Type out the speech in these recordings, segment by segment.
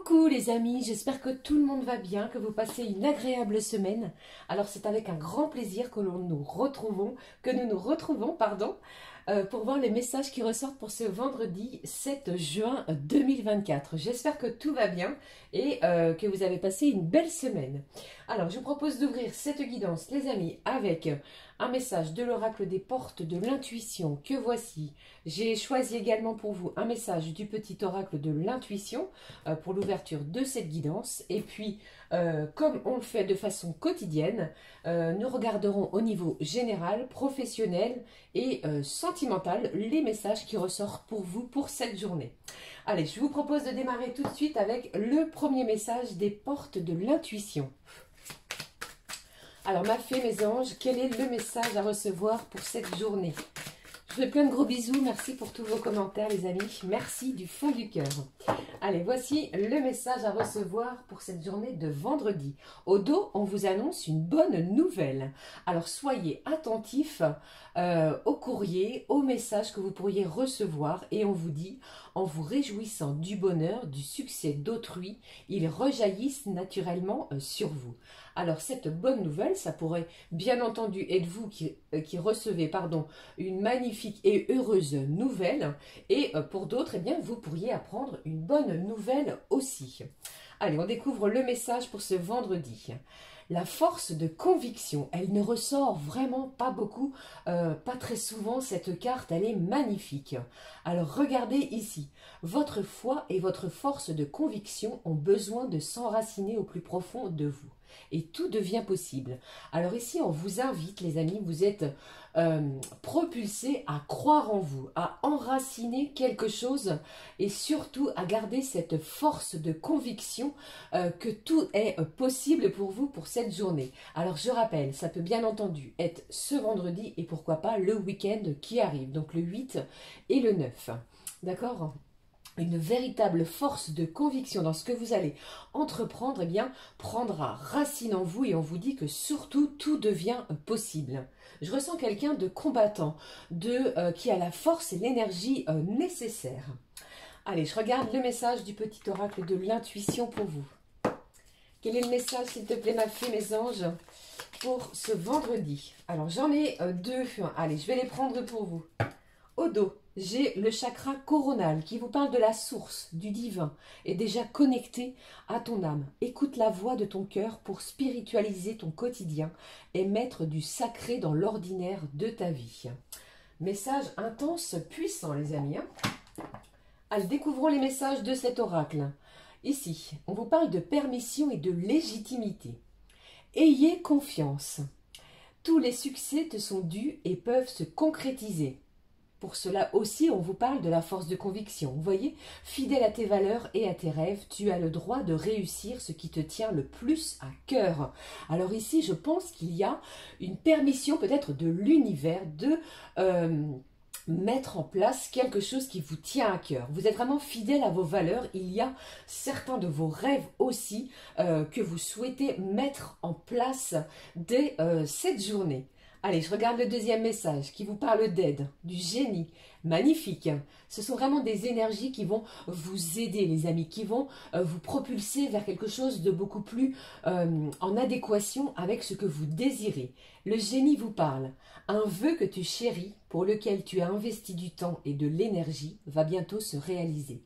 Coucou les amis, j'espère que tout le monde va bien, que vous passez une agréable semaine. Alors c'est avec un grand plaisir que nous nous retrouvons, pour voir les messages qui ressortent pour ce vendredi 7 juin 2024. J'espère que tout va bien et que vous avez passé une belle semaine. Alors je vous propose d'ouvrir cette guidance les amis avec un message de l'oracle des portes de l'intuition que voici. J'ai choisi également pour vous un message du petit oracle de l'intuition pour l'ouverture de cette guidance. Et puis, comme on le fait de façon quotidienne, nous regarderons au niveau général, professionnel et sentimental les messages qui ressortent pour vous pour cette journée. Allez, je vous propose de démarrer tout de suite avec le premier message des portes de l'intuition. Alors, ma fée, mes anges, quel est le message à recevoir pour cette journée? Je vous fais plein de gros bisous. Merci pour tous vos commentaires, les amis. Merci du fond du cœur. Allez, voici le message à recevoir pour cette journée de vendredi. Au dos, on vous annonce une bonne nouvelle. Alors, soyez attentifs au courrier, aux messages que vous pourriez recevoir. Et on vous dit, en vous réjouissant du bonheur, du succès d'autrui, ils rejaillissent naturellement sur vous. Alors, cette bonne nouvelle, ça pourrait bien entendu être vous qui recevez une magnifique et heureuse nouvelle. Et pour d'autres, eh bien, vous pourriez apprendre une bonne nouvelle aussi. Allez, on découvre le message pour ce vendredi. La force de conviction, elle ne ressort vraiment pas beaucoup, pas très souvent cette carte, elle est magnifique. Alors regardez ici, votre foi et votre force de conviction ont besoin de s'enraciner au plus profond de vous. Et tout devient possible. Alors ici, on vous invite, les amis, vous êtes propulsés à croire en vous, à enraciner quelque chose et surtout à garder cette force de conviction que tout est possible pour vous pour cette journée. Alors je rappelle, ça peut bien entendu être ce vendredi et pourquoi pas le week-end qui arrive, donc le 8 et le 9. D'accord ? Une véritable force de conviction dans ce que vous allez entreprendre, eh bien, prendra racine en vous et on vous dit que surtout, tout devient possible. Je ressens quelqu'un de combattant, qui a la force et l'énergie nécessaires. Allez, je regarde le message du petit oracle de l'intuition pour vous. Quel est le message, s'il te plaît, ma fée, mes anges, pour ce vendredi? Alors, j'en ai deux. Allez, je vais les prendre pour vous. Au dos, j'ai le chakra coronal qui vous parle de la source, du divin, et déjà connecté à ton âme. Écoute la voix de ton cœur pour spiritualiser ton quotidien et mettre du sacré dans l'ordinaire de ta vie. Message intense, puissant, les amis. Allez, découvrons les messages de cet oracle. Ici, on vous parle de permission et de légitimité. Ayez confiance. Tous les succès te sont dus et peuvent se concrétiser. Pour cela aussi, on vous parle de la force de conviction. Vous voyez, fidèle à tes valeurs et à tes rêves, tu as le droit de réussir ce qui te tient le plus à cœur. Alors ici, je pense qu'il y a une permission peut-être de l'univers de mettre en place quelque chose qui vous tient à cœur. Vous êtes vraiment fidèle à vos valeurs. Il y a certains de vos rêves aussi que vous souhaitez mettre en place dès cette journée. Allez, je regarde le deuxième message qui vous parle d'aide, du génie. Magnifique. Ce sont vraiment des énergies qui vont vous aider, les amis, qui vont vous propulser vers quelque chose de beaucoup plus en adéquation avec ce que vous désirez. Le génie vous parle. Un vœu que tu chéris, pour lequel tu as investi du temps et de l'énergie, va bientôt se réaliser.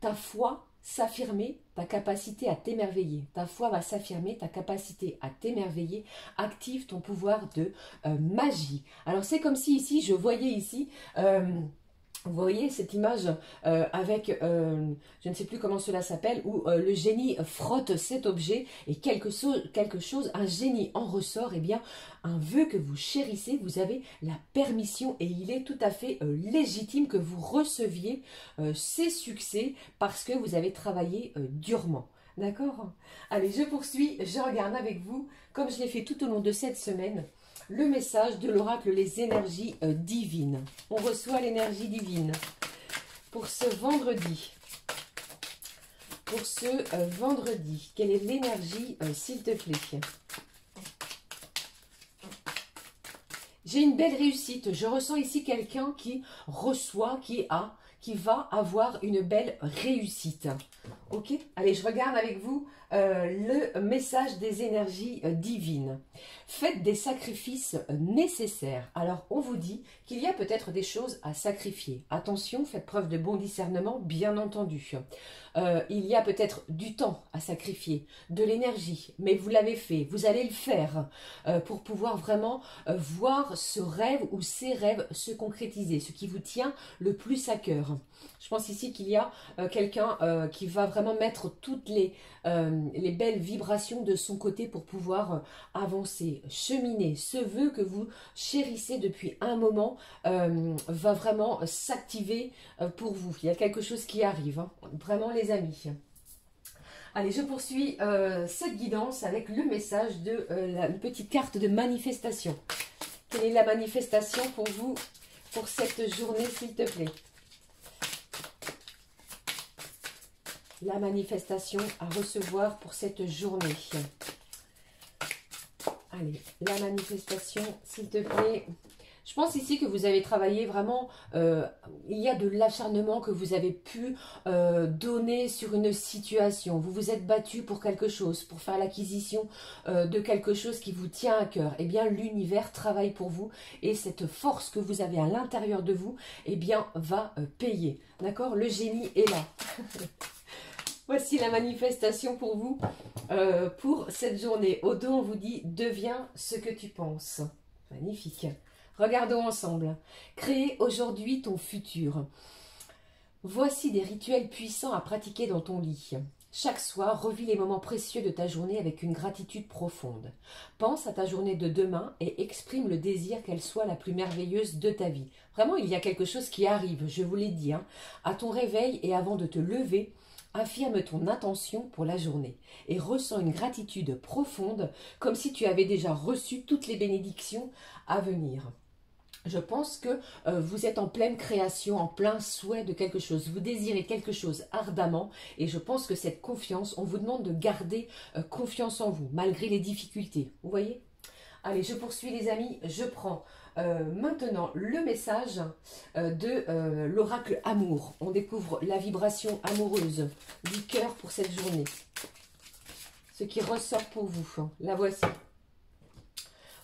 Ta foi s'affirmer, ta capacité à t'émerveiller. Ta foi va s'affirmer, ta capacité à t'émerveiller active ton pouvoir de magie. Alors c'est comme si ici, je voyais ici... vous voyez cette image avec, je ne sais plus comment cela s'appelle, où le génie frotte cet objet et quelque chose, un génie en ressort, eh bien, un vœu que vous chérissez, vous avez la permission et il est tout à fait légitime que vous receviez ces succès parce que vous avez travaillé durement. D'accord? Allez, je poursuis, je regarde avec vous, comme je l'ai fait tout au long de cette semaine, le message de l'oracle, les énergies divines. On reçoit l'énergie divine pour ce vendredi. Pour ce vendredi, quelle est l'énergie, s'il te plaît? J'ai une belle réussite. Je ressens ici quelqu'un qui reçoit, qui va avoir une belle réussite. Ok, allez, je regarde avec vous le message des énergies divines. Faites des sacrifices nécessaires. Alors, on vous dit qu'il y a peut-être des choses à sacrifier. Attention, faites preuve de bon discernement, bien entendu. Il y a peut-être du temps à sacrifier, de l'énergie, mais vous l'avez fait, vous allez le faire pour pouvoir vraiment voir ce rêve ou ces rêves se concrétiser, ce qui vous tient le plus à cœur. Je pense ici qu'il y a quelqu'un qui va vraiment mettre toutes les belles vibrations de son côté pour pouvoir avancer, cheminer. Ce vœu que vous chérissez depuis un moment va vraiment s'activer pour vous. Il y a quelque chose qui arrive, hein. Vraiment les amis. Allez, je poursuis cette guidance avec le message de la petite carte de manifestation. Quelle est la manifestation pour vous, pour cette journée, s'il te plaît? La manifestation à recevoir pour cette journée. Allez, la manifestation, s'il te plaît. Je pense ici que vous avez travaillé vraiment, il y a de l'acharnement que vous avez pu donner sur une situation. Vous vous êtes battu pour quelque chose, pour faire l'acquisition de quelque chose qui vous tient à cœur. Eh bien, l'univers travaille pour vous et cette force que vous avez à l'intérieur de vous, eh bien, va payer. D'accord? Le génie est là. Voici la manifestation pour vous, pour cette journée. Au dos, on vous dit, deviens ce que tu penses. Magnifique. Regardons ensemble. Créer aujourd'hui ton futur. Voici des rituels puissants à pratiquer dans ton lit. Chaque soir, revis les moments précieux de ta journée avec une gratitude profonde. Pense à ta journée de demain et exprime le désir qu'elle soit la plus merveilleuse de ta vie. Vraiment, il y a quelque chose qui arrive, je vous l'ai dit. Hein. À ton réveil et avant de te lever, affirme ton intention pour la journée et ressens une gratitude profonde comme si tu avais déjà reçu toutes les bénédictions à venir. Je pense que vous êtes en pleine création, en plein souhait de quelque chose. Vous désirez quelque chose ardemment et je pense que cette confiance, on vous demande de garder confiance en vous, malgré les difficultés. Vous voyez? Allez, je poursuis les amis. Je prends maintenant le message de l'oracle amour. On découvre la vibration amoureuse du cœur pour cette journée. Ce qui ressort pour vous, la voici.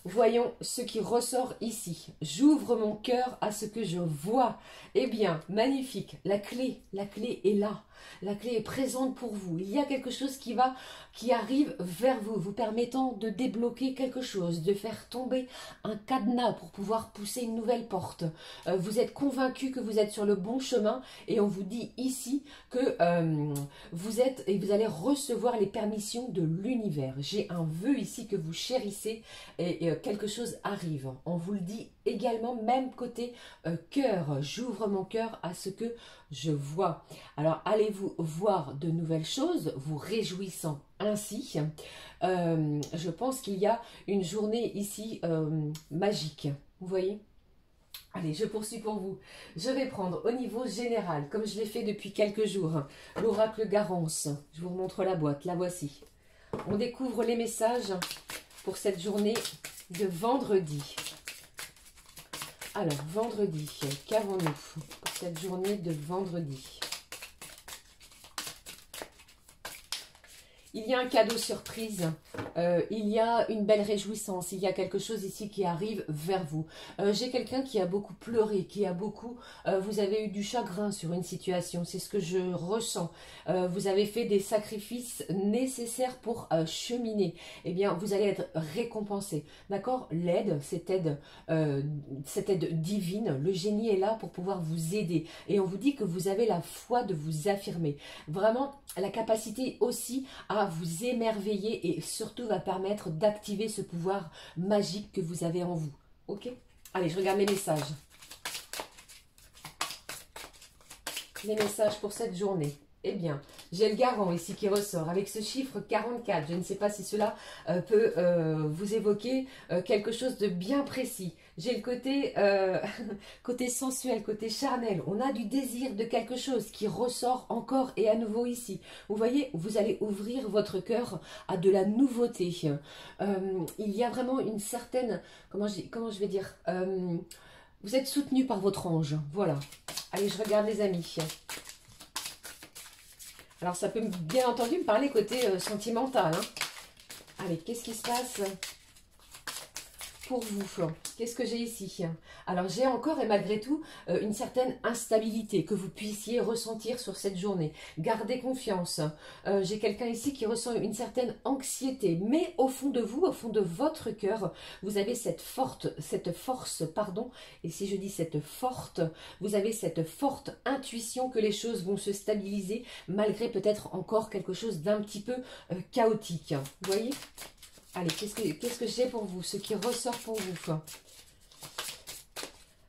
Voyons ce qui ressort ici. J'ouvre mon cœur à ce que je vois. Eh bien, magnifique. La clé est là. La clé est présente pour vous. Il y a quelque chose qui arrive vers vous, vous permettant de débloquer quelque chose, de faire tomber un cadenas pour pouvoir pousser une nouvelle porte. Vous êtes convaincu que vous êtes sur le bon chemin et on vous dit ici que vous allez recevoir les permissions de l'univers. J'ai un vœu ici que vous chérissez et quelque chose arrive. On vous le dit également, même côté cœur. J'ouvre mon cœur à ce que je vois. Alors, allez-vous voir de nouvelles choses, vous réjouissant ainsi. Je pense qu'il y a une journée ici magique. Vous voyez? Allez, je poursuis pour vous. Je vais prendre au niveau général, comme je l'ai fait depuis quelques jours, l'oracle Garance. Je vous remontre la boîte, la voici. On découvre les messages pour cette journée de vendredi. Alors, vendredi, qu'avons-nous pour cette journée de vendredi? Il y a un cadeau surprise, il y a une belle réjouissance, il y a quelque chose ici qui arrive vers vous. J'ai quelqu'un qui a beaucoup pleuré, qui a beaucoup... vous avez eu du chagrin sur une situation, c'est ce que je ressens. Vous avez fait des sacrifices nécessaires pour cheminer. Eh bien, vous allez être récompensé. D'accord? L'aide, cette aide divine, le génie est là pour pouvoir vous aider. Et on vous dit que vous avez la foi de vous affirmer. Vraiment, la capacité aussi à vous émerveiller et surtout va permettre d'activer ce pouvoir magique que vous avez en vous. Ok? Allez, je regarde les messages. Les messages pour cette journée. Eh bien, j'ai le garant ici qui ressort avec ce chiffre 44. Je ne sais pas si cela peut vous évoquer quelque chose de bien précis. J'ai le côté, côté sensuel, côté charnel. On a du désir de quelque chose qui ressort encore et à nouveau ici. Vous voyez, vous allez ouvrir votre cœur à de la nouveauté. Il y a vraiment une certaine, comment je vais dire, vous êtes soutenu par votre ange. Voilà. Allez, je regarde les amis. Alors, ça peut bien entendu me parler côté sentimental. Hein. Allez, qu'est-ce qui se passe pour vous? Qu'est-ce que j'ai ici? Alors, j'ai encore et malgré tout une certaine instabilité que vous puissiez ressentir sur cette journée. Gardez confiance. J'ai quelqu'un ici qui ressent une certaine anxiété, mais au fond de vous, au fond de votre cœur, vous avez cette force, et si je dis vous avez cette forte intuition que les choses vont se stabiliser, malgré peut-être encore quelque chose d'un petit peu chaotique. Vous voyez? Allez, qu'est-ce que j'ai pour vous? Ce qui ressort pour vous.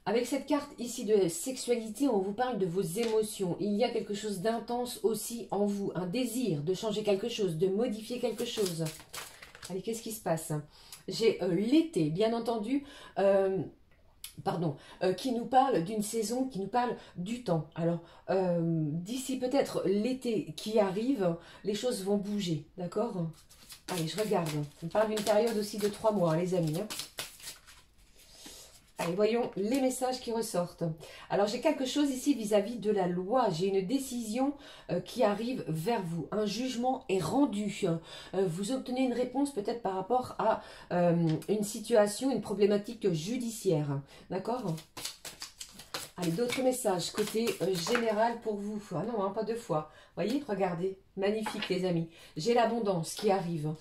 Avec cette carte ici de sexualité, on vous parle de vos émotions. Il y a quelque chose d'intense aussi en vous. Un désir de changer quelque chose, de modifier quelque chose. Allez, qu'est-ce qui se passe? J'ai l'été, bien entendu. Qui nous parle d'une saison, qui nous parle du temps. Alors, d'ici peut-être l'été qui arrive, les choses vont bouger, d'accord? Allez, je regarde. On parle d'une période aussi de 3 mois, hein, les amis. Hein. Allez, voyons les messages qui ressortent. Alors, j'ai quelque chose ici vis-à-vis de la loi. J'ai une décision qui arrive vers vous. Un jugement est rendu. Vous obtenez une réponse peut-être par rapport à une situation, une problématique judiciaire. D'accord ? Allez, d'autres messages côté général pour vous. Ah non, hein, pas 2 fois. Voyez, regardez. Magnifique, les amis. J'ai l'abondance qui arrive.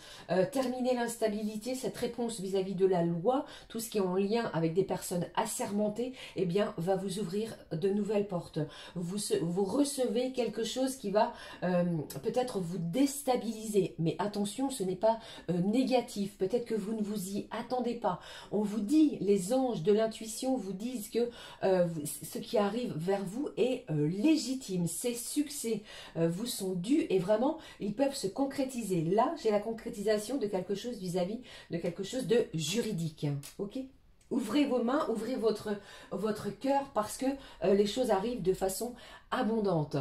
Terminer l'instabilité, cette réponse vis-à-vis de la loi, tout ce qui est en lien avec des personnes assermentées, eh bien, va vous ouvrir de nouvelles portes. Vous recevez quelque chose qui va peut-être vous déstabiliser. Mais attention, ce n'est pas négatif. Peut-être que vous ne vous y attendez pas. On vous dit, les anges de l'intuition vous disent que ce qui arrive vers vous est légitime. Ces succès vous sont dus et vraiment, ils peuvent se concrétiser. Là, j'ai la concrétisation de quelque chose vis-à-vis de quelque chose de juridique. Ok ? Ouvrez vos mains, ouvrez votre cœur parce que les choses arrivent de façon abondante.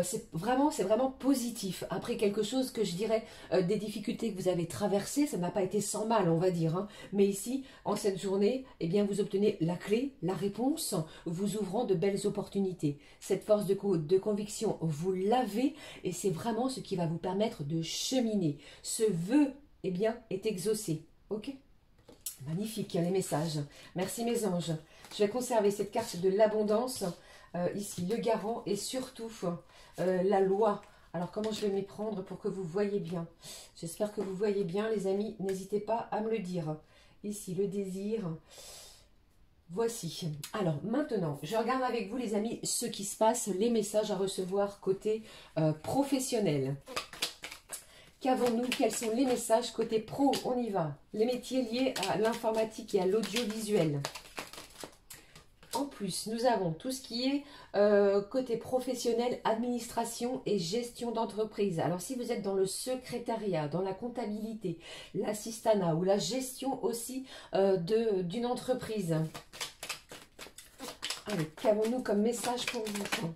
C'est vraiment positif. Après quelque chose que je dirais, des difficultés que vous avez traversées, ça n'a pas été sans mal, on va dire. Hein. Mais ici, en cette journée, eh bien, vous obtenez la clé, la réponse, vous ouvrant de belles opportunités. Cette force de conviction, vous l'avez et c'est vraiment ce qui va vous permettre de cheminer. Ce vœu, eh bien, est exaucé. Ok ? Magnifique, les messages. Merci mes anges. Je vais conserver cette carte de l'abondance, ici, le garant et surtout la loi. Alors, comment je vais m'y prendre pour que vous voyez bien? J'espère que vous voyez bien, les amis. N'hésitez pas à me le dire. Ici, le désir. Voici. Alors, maintenant, je regarde avec vous, les amis, ce qui se passe, les messages à recevoir côté professionnel. Qu'avons-nous? Quels sont les messages côté pro? On y va. Les métiers liés à l'informatique et à l'audiovisuel. En plus, nous avons tout ce qui est côté professionnel, administration et gestion d'entreprise. Alors, si vous êtes dans le secrétariat, dans la comptabilité, l'assistanat ou la gestion aussi d'une entreprise. Allez, qu'avons-nous comme message pour vous?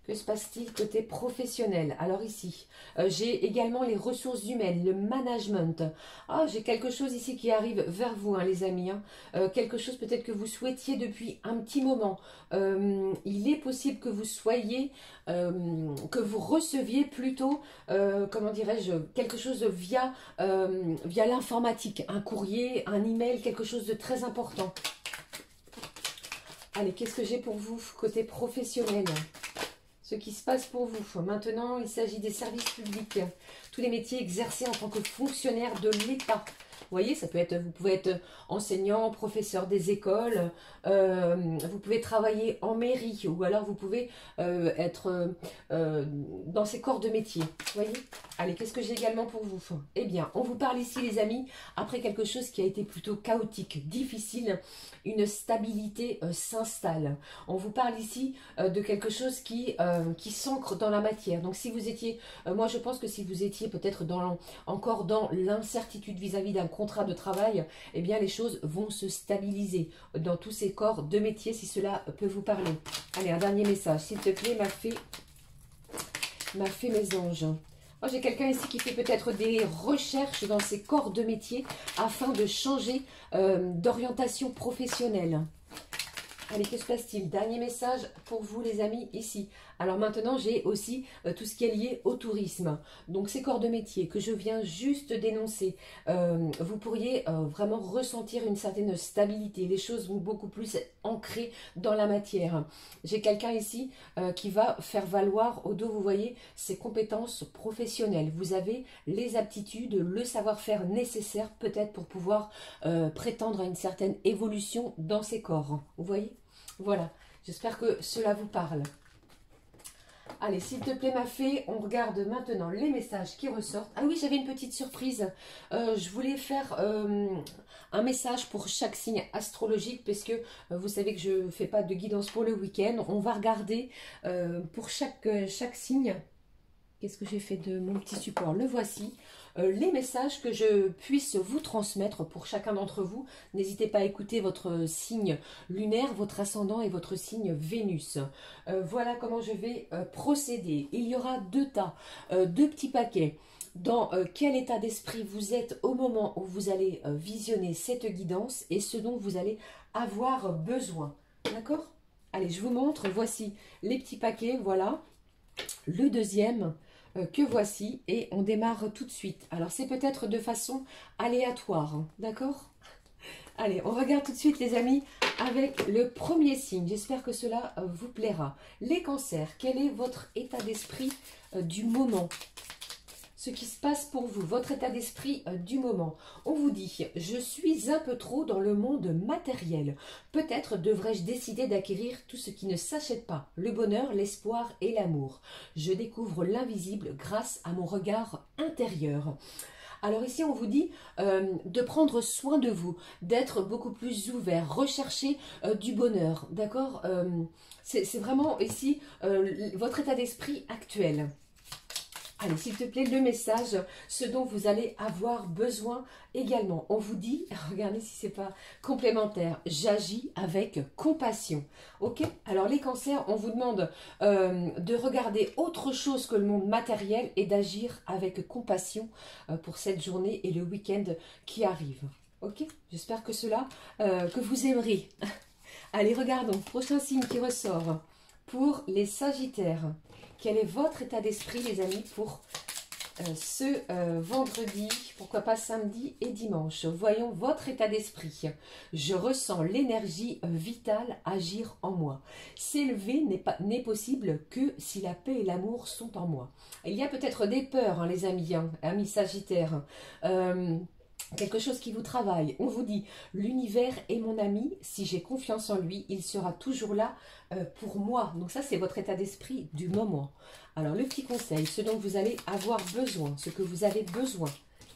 Que se passe-t-il côté professionnel? Alors ici, j'ai également les ressources humaines, le management. Ah, j'ai quelque chose ici qui arrive vers vous, hein, les amis. Hein. Quelque chose peut-être que vous souhaitiez depuis un petit moment. Il est possible que vous soyez, que vous receviez plutôt, comment dirais-je, quelque chose via l'informatique. Un courrier, un email, quelque chose de très important. Allez, qu'est-ce que j'ai pour vous côté professionnel? Ce qui se passe pour vous. Maintenant, il s'agit des services publics. Tous les métiers exercés en tant que fonctionnaire de l'État. Vous voyez, ça peut être, vous pouvez être enseignant, professeur des écoles, vous pouvez travailler en mairie ou alors vous pouvez être dans ces corps de métier. Vous voyez? Allez, qu'est-ce que j'ai également pour vous? Eh bien, on vous parle ici, les amis, après quelque chose qui a été plutôt chaotique, difficile, une stabilité s'installe. On vous parle ici de quelque chose qui s'ancre dans la matière. Donc, si vous étiez, moi je pense que si vous étiez peut-être encore dans l'incertitude vis-à-vis d'un contrat de travail, eh bien les choses vont se stabiliser dans tous ces corps de métier si cela peut vous parler. Allez, un dernier message, s'il te plaît, m'a fait mes anges. Oh, j'ai quelqu'un ici qui fait peut-être des recherches dans ces corps de métier afin de changer d'orientation professionnelle. Allez, que se passe-t-il? Dernier message pour vous les amis ici. Alors maintenant, j'ai aussi tout ce qui est lié au tourisme. Donc ces corps de métier que je viens juste d'énoncer, vous pourriez vraiment ressentir une certaine stabilité. Les choses vont beaucoup plus être ancrées dans la matière. J'ai quelqu'un ici qui va faire valoir au dos, vous voyez, ses compétences professionnelles. Vous avez les aptitudes, le savoir-faire nécessaire peut-être pour pouvoir prétendre à une certaine évolution dans ces corps. Vous voyez? Voilà, j'espère que cela vous parle. Allez, s'il te plaît ma fée, on regarde maintenant les messages qui ressortent. Ah oui, j'avais une petite surprise. Je voulais faire un message pour chaque signe astrologique, parce que vous savez que je ne fais pas de guidance pour le week-end. On va regarder pour chaque signe. Qu'est-ce que j'ai fait de mon petit support? Le voici. Les messages que je puisse vous transmettre pour chacun d'entre vous. N'hésitez pas à écouter votre signe lunaire, votre ascendant et votre signe Vénus. Voilà comment je vais procéder. Il y aura deux tas, deux petits paquets. Dans quel état d'esprit vous êtes au moment où vous allez visionner cette guidance et ce dont vous allez avoir besoin. D'accord? Allez, je vous montre. Voici les petits paquets. Voilà. Le deuxième que voici et on démarre tout de suite. Alors c'est peut-être de façon aléatoire, hein, d'accord? Allez, on regarde tout de suite les amis avec le premier signe. J'espère que cela vous plaira. Les cancers, quel est votre état d'esprit du moment? Ce qui se passe pour vous, votre état d'esprit du moment. On vous dit, je suis un peu trop dans le monde matériel. Peut-être devrais-je décider d'acquérir tout ce qui ne s'achète pas, le bonheur, l'espoir et l'amour. Je découvre l'invisible grâce à mon regard intérieur. Alors ici, on vous dit de prendre soin de vous, d'être beaucoup plus ouvert, rechercher du bonheur, d'accord? C'est vraiment ici votre état d'esprit actuel. Allez, s'il te plaît, le message, ce dont vous allez avoir besoin également. On vous dit, regardez si c'est pas complémentaire, j'agis avec compassion. Ok? Alors les cancers, on vous demande de regarder autre chose que le monde matériel et d'agir avec compassion pour cette journée et le week-end qui arrive. Ok? J'espère que cela, que vous aimerez. Allez, regardons, prochain signe qui ressort pour les Sagittaires. Quel est votre état d'esprit, les amis, pour ce vendredi, pourquoi pas samedi et dimanche? Voyons votre état d'esprit. Je ressens l'énergie vitale agir en moi. S'élever n'est possible que si la paix et l'amour sont en moi. Il y a peut-être des peurs, hein, les amis, hein, amis Sagittaires. Quelque chose qui vous travaille. On vous dit, l'univers est mon ami, si j'ai confiance en lui, il sera toujours là pour moi. Donc ça, c'est votre état d'esprit du moment. Alors, le petit conseil, ce dont vous allez avoir besoin, ce que vous avez besoin.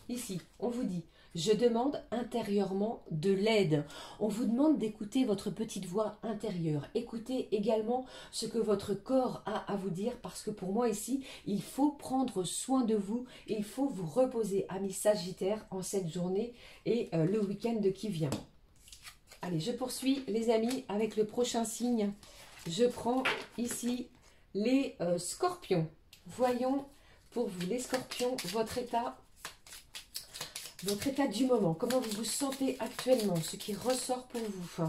Ici, on vous dit, je demande intérieurement de l'aide. On vous demande d'écouter votre petite voix intérieure. Écoutez également ce que votre corps a à vous dire, parce que pour moi ici, il faut prendre soin de vous. Il faut vous reposer, amis Sagittaires, en cette journée et le week-end qui vient. Allez, je poursuis les amis avec le prochain signe. Je prends ici les scorpions. Voyons pour vous les scorpions, votre état du moment. Comment vous vous sentez actuellement, ce qui ressort pour vous.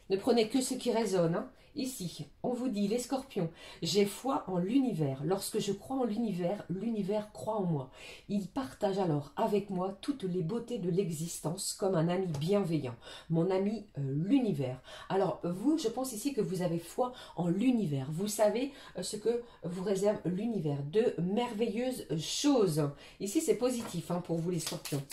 Ne prenez que ce qui résonne. Hein. Ici, on vous dit, les scorpions, j'ai foi en l'univers. Lorsque je crois en l'univers, l'univers croit en moi. Il partage alors avec moi toutes les beautés de l'existence comme un ami bienveillant. Mon ami, l'univers. Alors, vous, je pense ici que vous avez foi en l'univers. Vous savez ce que vous réserve l'univers. De merveilleuses choses. Ici, c'est positif hein, pour vous, les scorpions.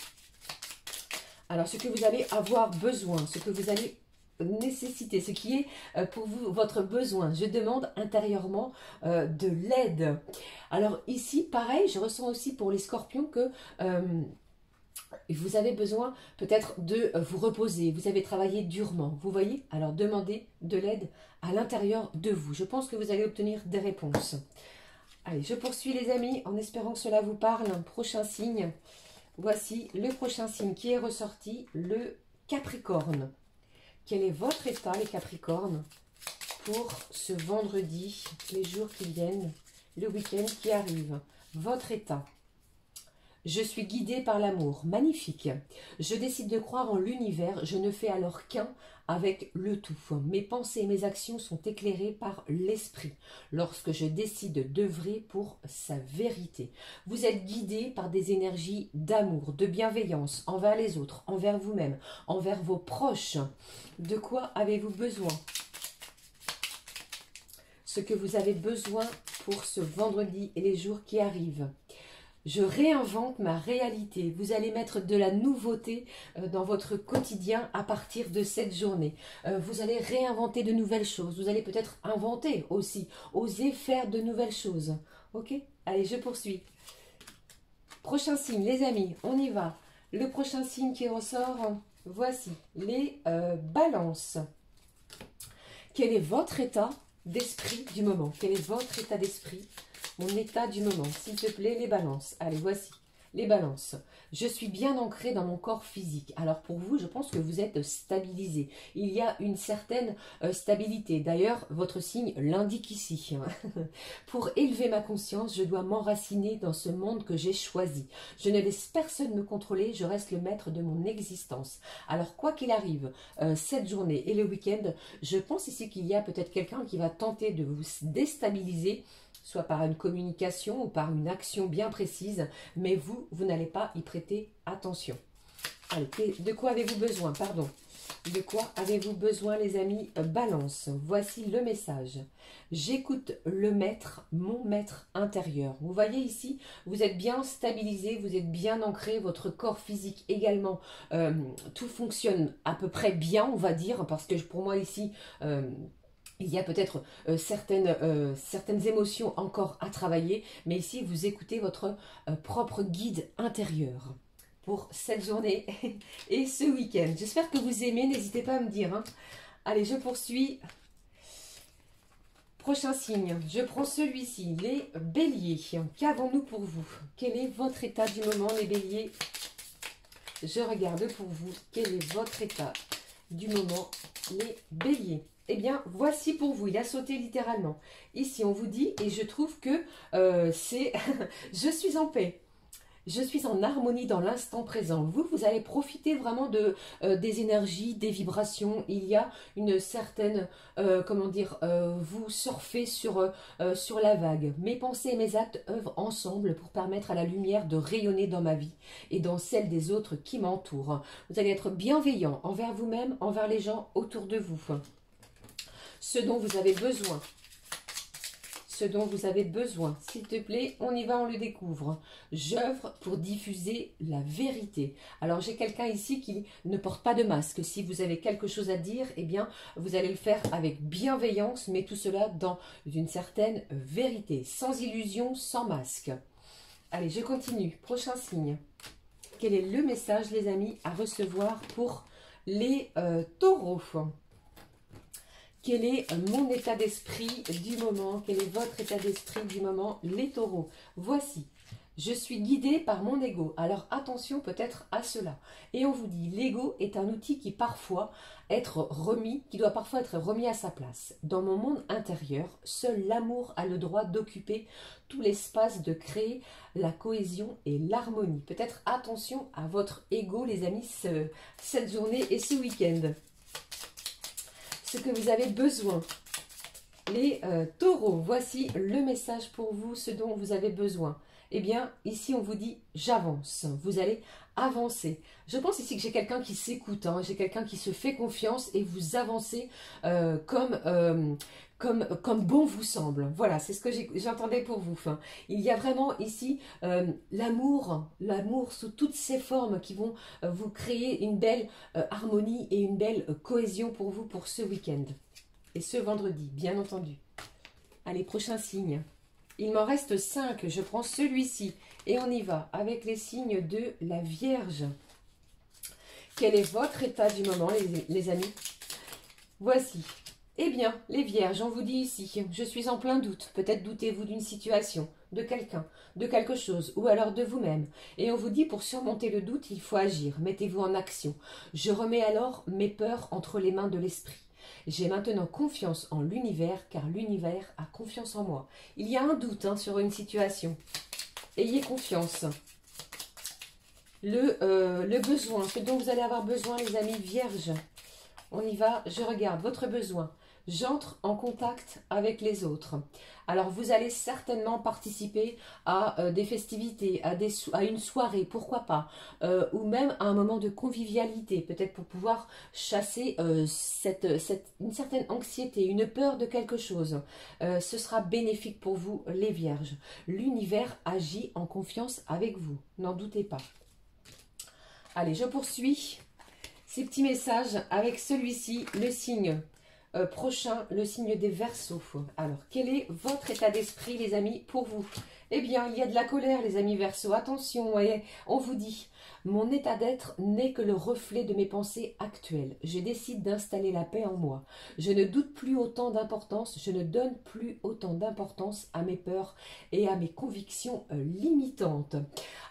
Alors, ce que vous allez avoir besoin, ce que vous allez nécessité, ce qui est pour vous votre besoin. Je demande intérieurement de l'aide. Alors ici, pareil, je ressens aussi pour les scorpions que vous avez besoin peut-être de vous reposer. Vous avez travaillé durement, vous voyez? Alors demandez de l'aide à l'intérieur de vous. Je pense que vous allez obtenir des réponses. Allez, je poursuis les amis en espérant que cela vous parle. Un prochain signe. Voici le prochain signe qui est ressorti, le Capricorne. Quel est votre état, les Capricornes, pour ce vendredi, les jours qui viennent, le week-end qui arrive? Votre état. Je suis guidée par l'amour. Magnifique. Je décide de croire en l'univers. Je ne fais alors qu'un avec le tout. Mes pensées et mes actions sont éclairées par l'esprit lorsque je décide d'œuvrer pour sa vérité. Vous êtes guidé par des énergies d'amour, de bienveillance envers les autres, envers vous-même, envers vos proches. De quoi avez-vous besoin? Ce que vous avez besoin pour ce vendredi et les jours qui arrivent. Je réinvente ma réalité. Vous allez mettre de la nouveauté dans votre quotidien à partir de cette journée. Vous allez réinventer de nouvelles choses. Vous allez peut-être inventer aussi. Oser faire de nouvelles choses. Ok? Allez, je poursuis. Prochain signe, les amis, on y va. Le prochain signe qui ressort, voici les balances. Quel est votre état d'esprit du moment? Quel est votre état d'esprit? Mon état du moment, s'il te plaît, les balances. Allez, voici, les balances. Je suis bien ancrée dans mon corps physique. Alors pour vous, je pense que vous êtes stabilisé. Il y a une certaine stabilité. D'ailleurs, votre signe l'indique ici. Pour élever ma conscience, je dois m'enraciner dans ce monde que j'ai choisi. Je ne laisse personne me contrôler, je reste le maître de mon existence. Alors quoi qu'il arrive, cette journée et le week-end, je pense ici qu'il y a peut-être quelqu'un qui va tenter de vous déstabiliser, soit par une communication ou par une action bien précise, mais vous n'allez pas y prêter attention. Allez, de quoi avez-vous besoin? Pardon. De quoi avez-vous besoin, les amis? Balance. Voici le message. J'écoute le maître, mon maître intérieur. Vous voyez ici, vous êtes bien stabilisé, vous êtes bien ancré, votre corps physique également. Tout fonctionne à peu près bien, on va dire, parce que pour moi ici... il y a peut-être certaines émotions encore à travailler, mais ici, vous écoutez votre propre guide intérieur pour cette journée et ce week-end. J'espère que vous aimez, n'hésitez pas à me dire. Hein. Allez, je poursuis. Prochain signe, je prends celui-ci, les béliers. Qu'avons-nous pour vous? Quel est votre état du moment, les béliers? Je regarde pour vous. Quel est votre état du moment, les béliers? Eh bien, voici pour vous. Il a sauté littéralement. Ici, on vous dit, et je trouve que c'est... je suis en paix. Je suis en harmonie dans l'instant présent. Vous allez profiter vraiment des énergies, des vibrations. Il y a une certaine, comment dire, vous surfez sur la vague. Mes pensées et mes actes œuvrent ensemble pour permettre à la lumière de rayonner dans ma vie et dans celle des autres qui m'entourent. Vous allez être bienveillant envers vous-même, envers les gens autour de vous. Ce dont vous avez besoin. Ce dont vous avez besoin. S'il te plaît, on y va, on le découvre. J'œuvre pour diffuser la vérité. Alors, j'ai quelqu'un ici qui ne porte pas de masque. Si vous avez quelque chose à dire, eh bien, vous allez le faire avec bienveillance, mais tout cela dans une certaine vérité. Sans illusion, sans masque. Allez, je continue. Prochain signe. Quel est le message, les amis, à recevoir pour les taureaux? Quel est mon état d'esprit du moment? Quel est votre état d'esprit du moment, les taureaux? Voici, je suis guidée par mon ego. Alors attention peut-être à cela. Et on vous dit, l'ego est un outil qui doit parfois être remis à sa place. Dans mon monde intérieur, seul l'amour a le droit d'occuper tout l'espace, de créer la cohésion et l'harmonie. Peut-être attention à votre ego, les amis, cette journée et ce week-end. Ce que vous avez besoin. Les taureaux, voici le message pour vous, ce dont vous avez besoin. Eh bien, ici, on vous dit, j'avance. Vous allez avancer. Je pense ici que j'ai quelqu'un qui s'écoute, hein, j'ai quelqu'un qui se fait confiance et vous avancez comme bon vous semble. Voilà, c'est ce que j'entendais pour vous. Hein. Il y a vraiment ici l'amour sous toutes ses formes qui vont vous créer une belle harmonie et une belle cohésion pour vous pour ce week-end. Et ce vendredi, bien entendu. Allez, prochain signe. Il m'en reste 5, je prends celui-ci et on y va avec les signes de la Vierge. Quel est votre état du moment, les amis? Voici. Eh bien, les Vierges, on vous dit ici, je suis en plein doute. Peut-être doutez-vous d'une situation, de quelqu'un, de quelque chose, ou alors de vous-même. Et on vous dit, pour surmonter le doute, il faut agir. Mettez-vous en action. Je remets alors mes peurs entre les mains de l'esprit. J'ai maintenant confiance en l'univers, car l'univers a confiance en moi. Il y a un doute sur une situation. Ayez confiance. le besoin, ce dont vous allez avoir besoin, les amis vierges. On y va, je regarde votre besoin. J'entre en contact avec les autres. Alors, vous allez certainement participer à des festivités, à une soirée, pourquoi pas, ou même à un moment de convivialité, peut-être pour pouvoir chasser une certaine anxiété, une peur de quelque chose. Ce sera bénéfique pour vous, les vierges. L'univers agit en confiance avec vous, n'en doutez pas. Allez, je poursuis ces petits messages avec celui-ci, le signe prochain, le signe des Verseaux. Alors, quel est votre état d'esprit, les amis, pour vous? Eh bien, il y a de la colère, les amis Verseaux. Attention, voyez, on vous dit, mon état d'être n'est que le reflet de mes pensées actuelles. Je décide d'installer la paix en moi. Je ne doute plus autant d'importance, je ne donne plus autant d'importance à mes peurs et à mes convictions limitantes.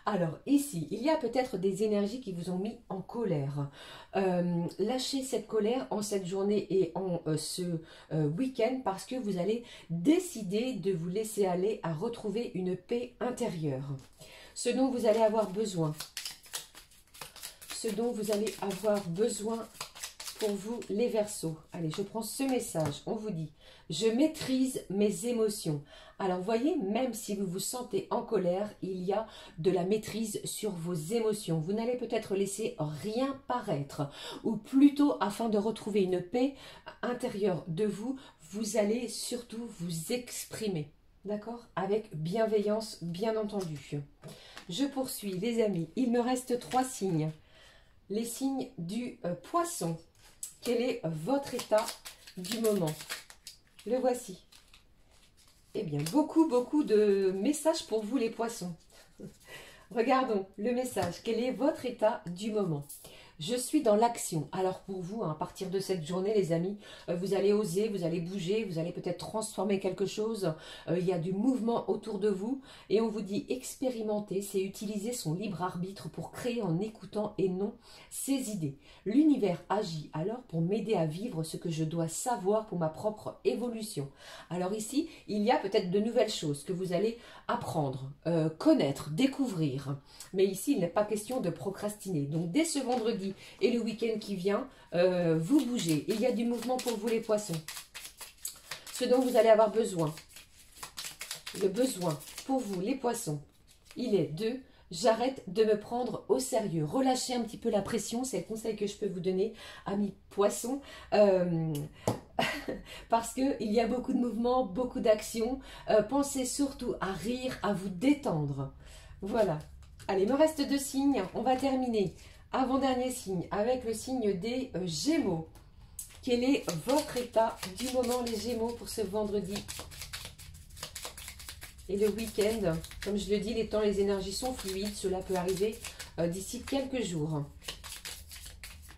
Alors, ici, il y a peut-être des énergies qui vous ont mis en colère. Lâchez cette colère en cette journée et en ce week-end parce que vous allez décider de vous laisser aller à retrouver une paix intérieure. Ce dont vous allez avoir besoin. Ce dont vous allez avoir besoin pour vous, les Verseaux. Allez, je prends ce message. On vous dit, je maîtrise mes émotions. Alors, voyez, même si vous vous sentez en colère, il y a de la maîtrise sur vos émotions. Vous n'allez peut-être laisser rien paraître. Ou plutôt, afin de retrouver une paix intérieure de vous, vous allez surtout vous exprimer. D'accord? Avec bienveillance, bien entendu. Je poursuis, les amis. Il me reste 3 signes. Les signes du poisson. Quel est votre état du moment? Le voici. Eh bien, beaucoup de messages pour vous, les poissons. Regardons le message. Quel est votre état du moment? Je suis dans l'action. Alors pour vous, à partir de cette journée, les amis, vous allez oser, vous allez bouger, vous allez peut-être transformer quelque chose. Il y a du mouvement autour de vous. Et on vous dit expérimenter, c'est utiliser son libre arbitre pour créer en écoutant et non ses idées. L'univers agit alors pour m'aider à vivre ce que je dois savoir pour ma propre évolution. Alors ici, il y a peut-être de nouvelles choses que vous allez apprendre, connaître, découvrir. Mais ici, il n'est pas question de procrastiner. Donc dès ce vendredi, et le week-end qui vient, vous bougez. Il y a du mouvement pour vous les poissons. Ce dont vous allez avoir besoin. Le besoin pour vous les poissons. Il est de j'arrête de me prendre au sérieux. Relâchez un petit peu la pression. C'est le conseil que je peux vous donner, amis poissons. Parce qu'il y a beaucoup de mouvements, beaucoup d'actions. Pensez surtout à rire, à vous détendre. Voilà. Allez, il me reste 2 signes. On va terminer. Avant-dernier signe, avec le signe des Gémeaux. Quel est votre état du moment, les Gémeaux, pour ce vendredi et le week-end? Comme je le dis, les temps, les énergies sont fluides. Cela peut arriver d'ici quelques jours.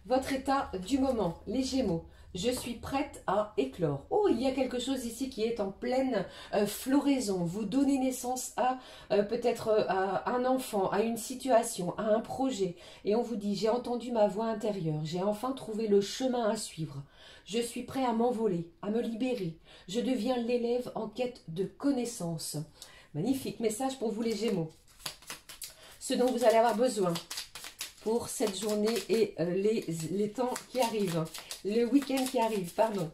Votre état du moment, les Gémeaux. Je suis prête à éclore. Oh, il y a quelque chose ici qui est en pleine floraison. Vous donnez naissance à peut-être à un enfant, à une situation, à un projet. Et on vous dit, j'ai entendu ma voix intérieure. J'ai enfin trouvé le chemin à suivre. Je suis prêt à m'envoler, à me libérer. Je deviens l'élève en quête de connaissances. Magnifique message pour vous les Gémeaux. Ce dont vous allez avoir besoin pour cette journée et les temps qui arrivent. Le week-end qui arrive, pardon.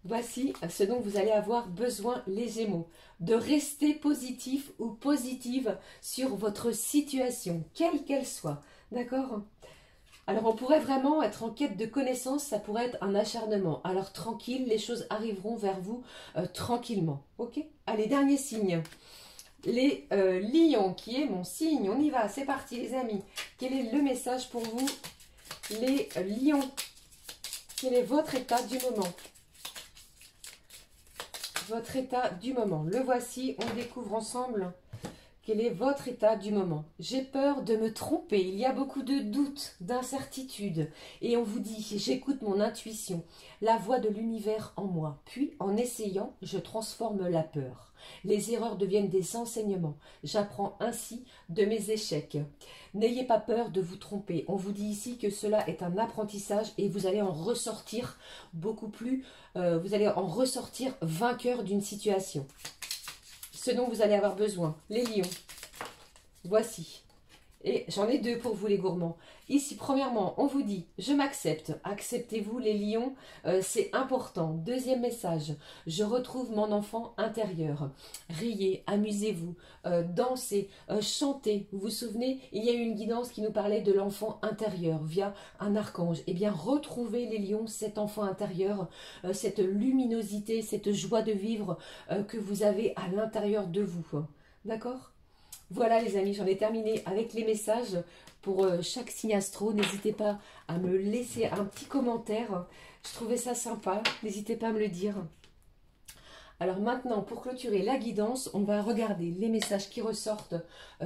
Voici ce dont vous allez avoir besoin, les Gémeaux. De rester positif ou positive sur votre situation, quelle qu'elle soit. D'accord? Alors, on pourrait vraiment être en quête de connaissances, ça pourrait être un acharnement. Alors, tranquille, les choses arriveront vers vous tranquillement. Ok? Allez, dernier signe. Les lions, qui est mon signe. On y va, c'est parti les amis. Quel est le message pour vous, les lions? Quel est votre état du moment? Votre état du moment. Le voici, on découvre ensemble. Quel est votre état du moment? J'ai peur de me tromper. Il y a beaucoup de doutes, d'incertitudes. Et on vous dit, j'écoute mon intuition, la voix de l'univers en moi. Puis, en essayant, je transforme la peur. Les erreurs deviennent des enseignements. J'apprends ainsi de mes échecs. N'ayez pas peur de vous tromper. On vous dit ici que cela est un apprentissage et vous allez en ressortir beaucoup plus, vous allez en ressortir vainqueur d'une situation. Ce dont vous allez avoir besoin, les lions. Voici. Et j'en ai deux pour vous les gourmands. Ici, premièrement, on vous dit « Je m'accepte ». Acceptez-vous les lions, c'est important. Deuxième message, « Je retrouve mon enfant intérieur ». Riez, amusez-vous, dansez, chantez. Vous vous souvenez, il y a eu une guidance qui nous parlait de l'enfant intérieur via un archange. Eh bien, retrouvez les lions, cet enfant intérieur, cette luminosité, cette joie de vivre que vous avez à l'intérieur de vous. D'accord ? Voilà les amis, j'en ai terminé avec les messages pour chaque signe astro. N'hésitez pas à me laisser un petit commentaire. Je trouvais ça sympa. N'hésitez pas à me le dire. Alors maintenant, pour clôturer la guidance, on va regarder les messages qui ressortent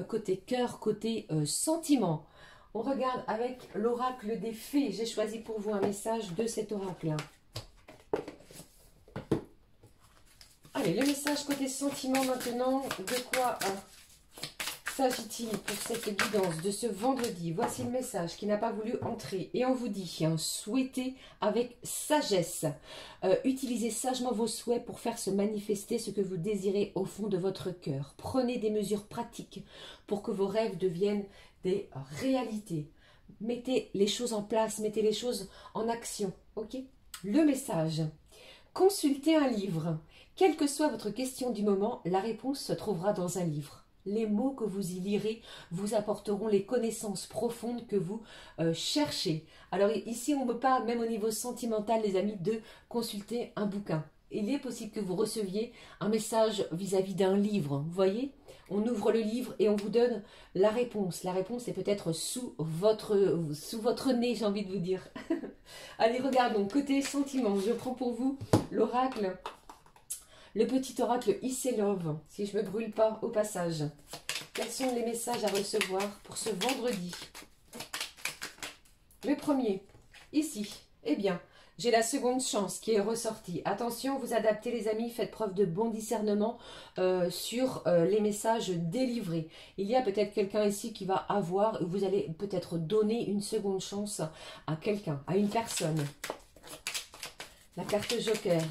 côté cœur, côté sentiment. On regarde avec l'oracle des fées. J'ai choisi pour vous un message de cet oracle. Allez, le message côté sentiment maintenant. De quoi s'agit-il pour cette guidance de ce vendredi? Voici le message qui n'a pas voulu entrer. Et on vous dit, souhaitez avec sagesse. Utilisez sagement vos souhaits pour faire se manifester ce que vous désirez au fond de votre cœur. Prenez des mesures pratiques pour que vos rêves deviennent des réalités. Mettez les choses en place, mettez les choses en action. Ok? Le message. Consultez un livre. Quelle que soit votre question du moment, la réponse se trouvera dans un livre. Les mots que vous y lirez vous apporteront les connaissances profondes que vous cherchez. Alors ici, on me parle même au niveau sentimental, les amis, de consulter un bouquin. Il est possible que vous receviez un message vis-à-vis d'un livre. Vous voyez, on ouvre le livre et on vous donne la réponse. La réponse est peut-être sous votre nez, j'ai envie de vous dire. Allez, regardons. Côté sentiment, je prends pour vous l'oracle. Le petit oracle Isselov, si je ne me brûle pas au passage. Quels sont les messages à recevoir pour ce vendredi? Le premier, ici. Eh bien, j'ai la seconde chance qui est ressortie. Attention, vous adaptez les amis, faites preuve de bon discernement sur les messages délivrés. Il y a peut-être quelqu'un ici qui va avoir, vous allez peut-être donner une seconde chance à quelqu'un, à une personne. La carte Joker.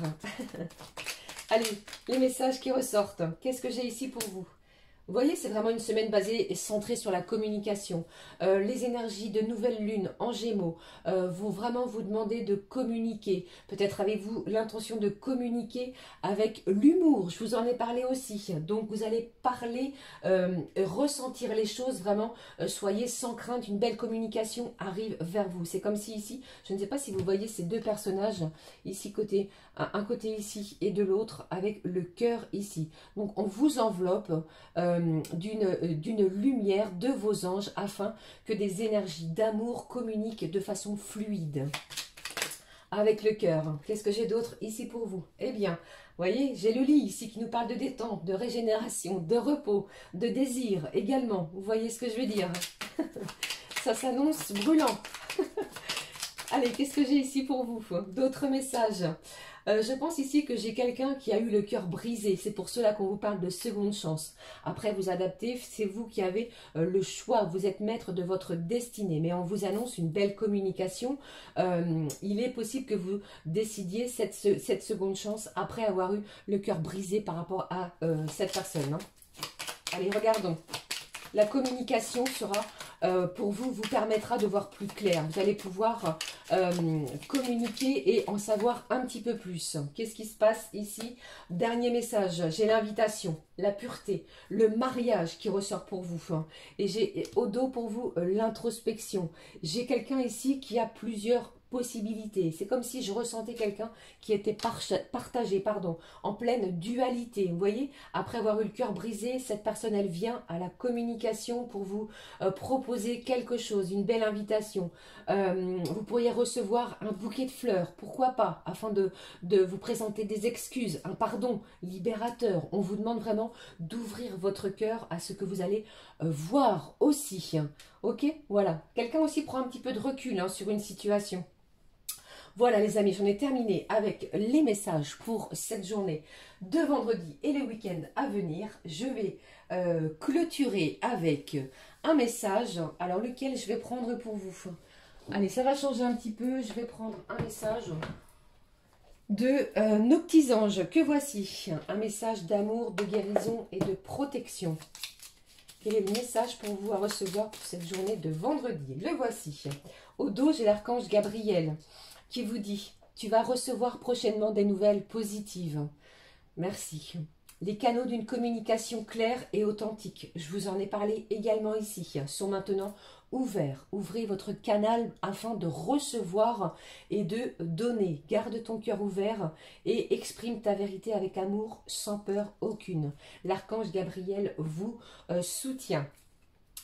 Allez, les messages qui ressortent. Qu'est-ce que j'ai ici pour vous? Vous voyez, c'est vraiment une semaine basée et centrée sur la communication. Les énergies de nouvelle lune en Gémeaux vont vraiment vous demander de communiquer. Peut-être avez-vous l'intention de communiquer avec l'humour. Je vous en ai parlé aussi. Donc, vous allez parler, ressentir les choses vraiment. Soyez sans crainte. Une belle communication arrive vers vous. C'est comme si ici, je ne sais pas si vous voyez ces deux personnages ici côté, un côté ici et de l'autre avec le cœur ici. Donc, on vous enveloppe d'une lumière de vos anges afin que des énergies d'amour communiquent de façon fluide avec le cœur. Qu'est-ce que j'ai d'autre ici pour vous? Eh bien, vous voyez, j'ai le lit ici qui nous parle de détente, de régénération, de repos, de désir également. Vous voyez ce que je veux dire? Ça s'annonce brûlant. Allez, qu'est-ce que j'ai ici pour vous? D'autres messages. Je pense ici que j'ai quelqu'un qui a eu le cœur brisé. C'est pour cela qu'on vous parle de seconde chance. Après, vous adaptez, c'est vous qui avez le choix. Vous êtes maître de votre destinée. Mais on vous annonce une belle communication. Il est possible que vous décidiez cette seconde chance après avoir eu le cœur brisé par rapport à cette personne. Hein. Allez, regardons. La communication sera, pour vous, vous permettra de voir plus clair. Vous allez pouvoir communiquer et en savoir un petit peu plus. Qu'est-ce qui se passe ici? Dernier message, j'ai l'invitation, la pureté, le mariage qui ressort pour vous. Et j'ai au dos pour vous l'introspection. J'ai quelqu'un ici qui a plusieurs possibilités. C'est comme si je ressentais quelqu'un qui était partagé, en pleine dualité. Vous voyez, après avoir eu le cœur brisé, cette personne, elle vient à la communication pour vous proposer quelque chose, une belle invitation. Vous pourriez recevoir un bouquet de fleurs, pourquoi pas, afin de vous présenter des excuses, un pardon libérateur. On vous demande vraiment d'ouvrir votre cœur à ce que vous allez voir aussi. Ok, voilà. Quelqu'un aussi prend un petit peu de recul sur une situation. Voilà les amis, j'en ai terminé avec les messages pour cette journée de vendredi et le week-end à venir. Je vais clôturer avec un message, alors lequel je vais prendre pour vous. Allez, ça va changer un petit peu, je vais prendre un message de nos petits anges, que voici. Un message d'amour, de guérison et de protection. Quel est le message pour vous à recevoir pour cette journée de vendredi? Le voici. Au dos, j'ai l'archange Gabriel qui vous dit, tu vas recevoir prochainement des nouvelles positives. Merci. Les canaux d'une communication claire et authentique, je vous en ai parlé également ici, sont maintenant ouverts. Ouvrez votre canal afin de recevoir et de donner. Garde ton cœur ouvert et exprime ta vérité avec amour, sans peur aucune. L'archange Gabriel vous soutient.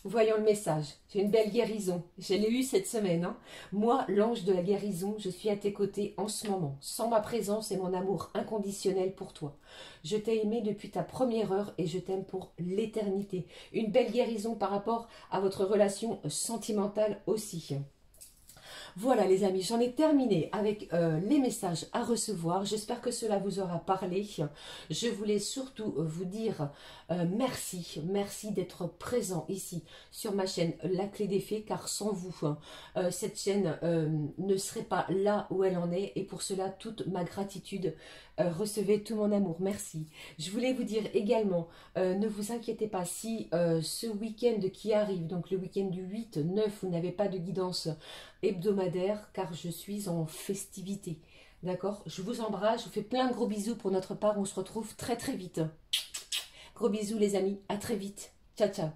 Voyons le message. J'ai une belle guérison. Je l'ai eue cette semaine. Hein. Moi, l'ange de la guérison, je suis à tes côtés en ce moment, sans ma présence et mon amour inconditionnel pour toi. Je t'ai aimé depuis ta première heure et je t'aime pour l'éternité. Une belle guérison par rapport à votre relation sentimentale aussi. Voilà les amis, j'en ai terminé avec les messages à recevoir. J'espère que cela vous aura parlé. Je voulais surtout vous dire merci. Merci d'être présent ici sur ma chaîne La Clé des Fées, car sans vous, cette chaîne ne serait pas là où elle en est. Et pour cela, toute ma gratitude. Recevez tout mon amour, merci. Je voulais vous dire également, ne vous inquiétez pas si ce week-end qui arrive, donc le week-end du 8-9, vous n'avez pas de guidance hebdomadaire, car je suis en festivité. D'accord? Je vous embrasse, je vous fais plein de gros bisous pour notre part, on se retrouve très très vite. Gros bisous les amis, à très vite. Ciao ciao.